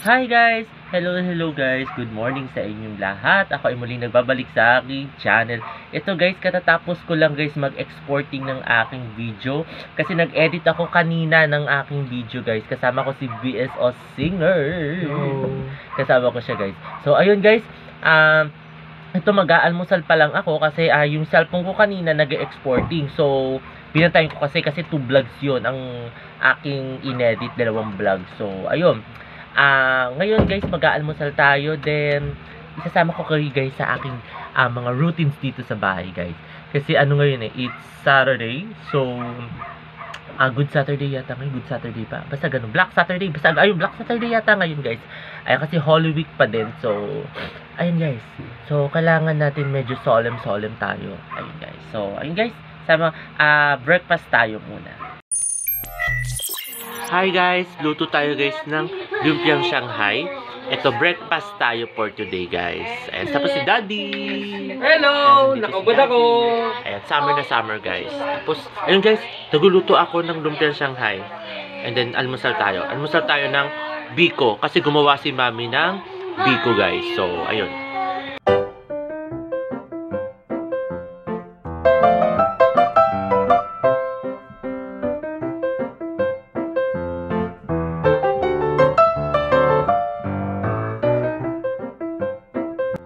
Hi guys! Hello guys! Good morning sa inyong lahat. Ako ay muling nagbabalik sa aking channel. Ito guys, katatapos ko lang guys mag-exporting ng aking video. Kasi nag-edit ako kanina ng aking video guys. Kasama ko si BSO Singer. Kasama ko siya guys. So ayun guys, ito mag-aalmusal pa lang ako kasi yung cellphone ko kanina nag-exporting. So pinantayin ko kasi 2 vlogs yun ang aking inedit, 2 vlog. So ayun. Ngayon guys, mag-aalmusal tayo. Then, isasama ko kayo guys sa aking mga routines dito sa bahay guys. Kasi ano ngayon it's Saturday. So, Good Saturday yata ngayon. Good Saturday pa. Basta ganun. Black Saturday. Basta, Black Saturday yata ngayon guys. Kasi Holy Week pa din. So, ayun guys. So, kailangan natin medyo solemn tayo. Ayun guys. So, ayun guys. Sama, breakfast tayo muna. Hi guys! Luto tayo guys ng lumpiang Shanghai. Ito, breakfast tayo for today guys. Ayan, tapos si Daddy! Hello! Nakabad ako! Ayan, summer na summer guys. Tapos, ayun guys, nagluluto ako ng lumpiang Shanghai. And then, almusal tayo. Almusal tayo ng biko. Kasi gumawa si Mami ng biko guys. So, ayun.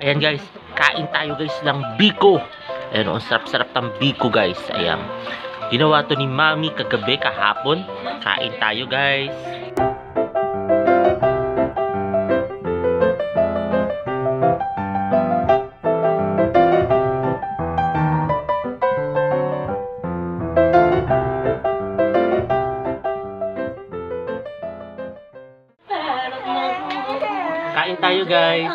Ayan guys, kain tayo guys ng biko. Ayan, ang sarap-sarap ng biko guys. Ayan, ginawa to ni Mami kagabi, kahapon. Kain tayo guys. Kain tayo guys.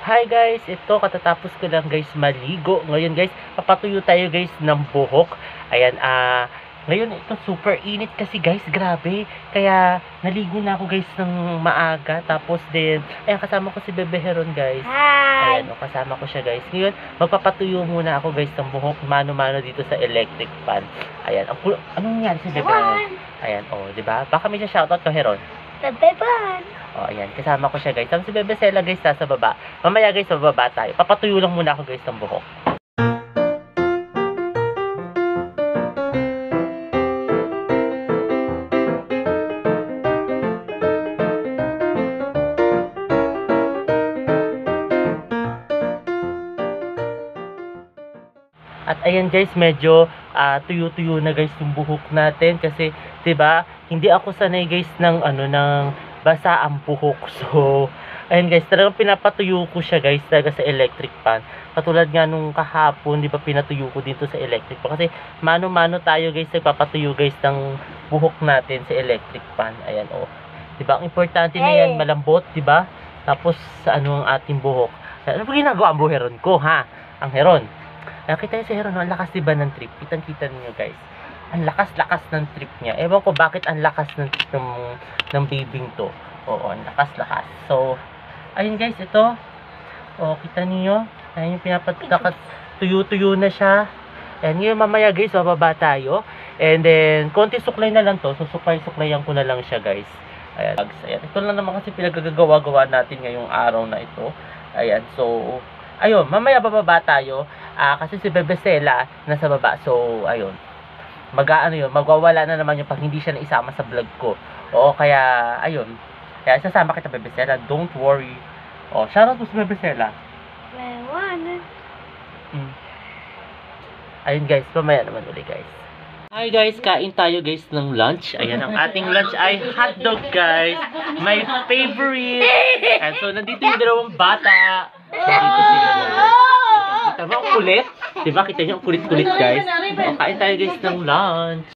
Hi guys, ito katatapos ko lang guys maligo. Ngayon guys, papatuyo tayo guys ng buhok. Ayan, ngayon ito super init kasi guys, grabe. Kaya naligo na ako guys ng maaga. Tapos din, ayan, kasama ko si Bebe Heron guys. Hi! Ayan, kasama ko siya guys. Ngayon, magpapatuyo muna ako guys ng buhok. Mano-mano dito sa electric fan. Ayan, anong nangyari si Bebe Heron? Ayan, diba? Baka may siya shoutout ko Heron. Bebe Ban! Ayan, kasama ko siya guys. Tapos si Bebe Sela guys, nasa baba. Mamaya guys, sa baba tayo. Papatuyo lang muna ako guys ng buhok. At ayan guys, medyo tuyo-tuyo na guys yung buhok natin kasi 'di ba? Hindi ako sanay guys ng basa ang buhok. So, ayan guys, talagang pinapatuyo ko siya guys talaga sa electric fan. Katulad nga nung kahapon, 'di ba, pinatuyo ko dito sa electric fan kasi mano-mano tayo guys, nagpapatuyo guys ng buhok natin sa electric fan. Ayan 'Di ba? Ang importante na 'yan, malambot, 'di ba? Tapos ang ating buhok. Ano ba ginagawa ang buheron ko, ha? Ang Heron. Nakita niyo si Heron, ang lakas diba ng trip? Kitang-kita niyo guys. Ang lakas-lakas ng trip niya. Ewan ko bakit ang lakas ng babing to. Oo, ang lakas-lakas. So, ayun guys, ito. Kita niyo. Ayun yung pinapatakas. Tuyo-tuyo na siya. And ngayon mamaya guys, bababa tayo. And then, konti suklay na lang to. So, suklay-suklayan ko na lang siya guys. Ayan. Ito lang naman kasi pinagagawa-gawa natin ngayong araw na ito. Ayan, so ayun, mamaya bababa tayo kasi si Bebe Sela nasa baba. So, ayun. Magwawala na naman yung pag hindi siya naisama sa vlog ko. Kaya, ayun. Kaya, sasama kita, Bebe Sela. Don't worry. Shoutout po si Bebe Sela. Mewan. Ayun guys, mamaya naman uli guys. Hi guys, kain tayo guys ng lunch. Ayan, ang ating lunch ay hotdog guys. My favorite. And so, nandito yung dalawang bata. Nandito sila guys. Kita mo, ang kulit? Diba? Kita nyo ang kulit-kulit guys. O, kain tayo guys ng lunch.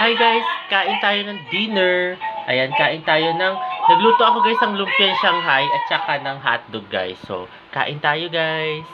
Hi guys, kain tayo ng dinner. Ayan, kain tayo ng... Nagluto ako guys ng lumpiang Shanghai at saka ng hotdog guys. So, kain tayo guys.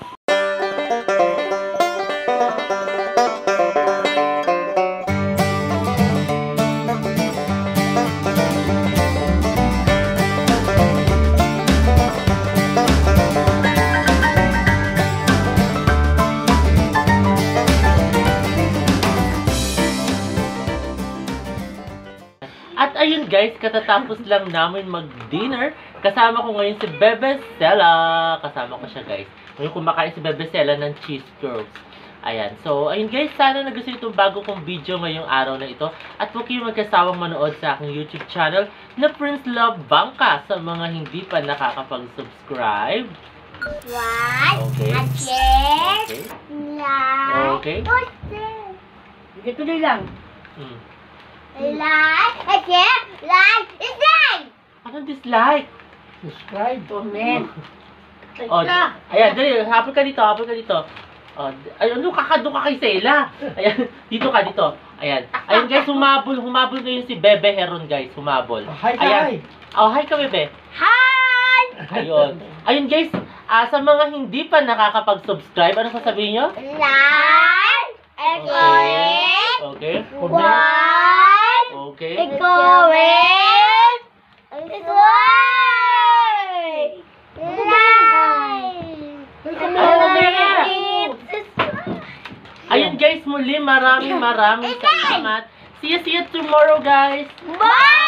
At ayun guys, katatapos lang namin mag-dinner. Kasama ko ngayon si Bebe Stella. Kasama ko siya guys. Ngayon kumakain si Bebe Stella ng cheese curls. Ayan. So, ayun guys, sana nagustuhan itong bago kong video ngayong araw na ito. At huwag kayong magkasawang manood sa aking YouTube channel na Prince Love Bangka sa mga hindi pa nakakapag-subscribe. Okay. Okay. Okay. Tuloy lang. Anong dislike? Subscribe, comment. Oh, ayan, dali, hapon ka dito. Oh, ayun, doon ka kay Sela. Ayan, dito ka, dito. Ayan. Ayun guys, humabol ngayon si Bebe Heron guys, humabol. Hi, Ayan. Oh, hi ka, Bebe. Hi! Ayun. Ayun guys, sa mga hindi pa nakakapag-subscribe, ano sasabihin nyo? Like and comment. Okay. One. Okay. And comment. And Ayun guys, muli maraming salamat. See you tomorrow guys. Bye!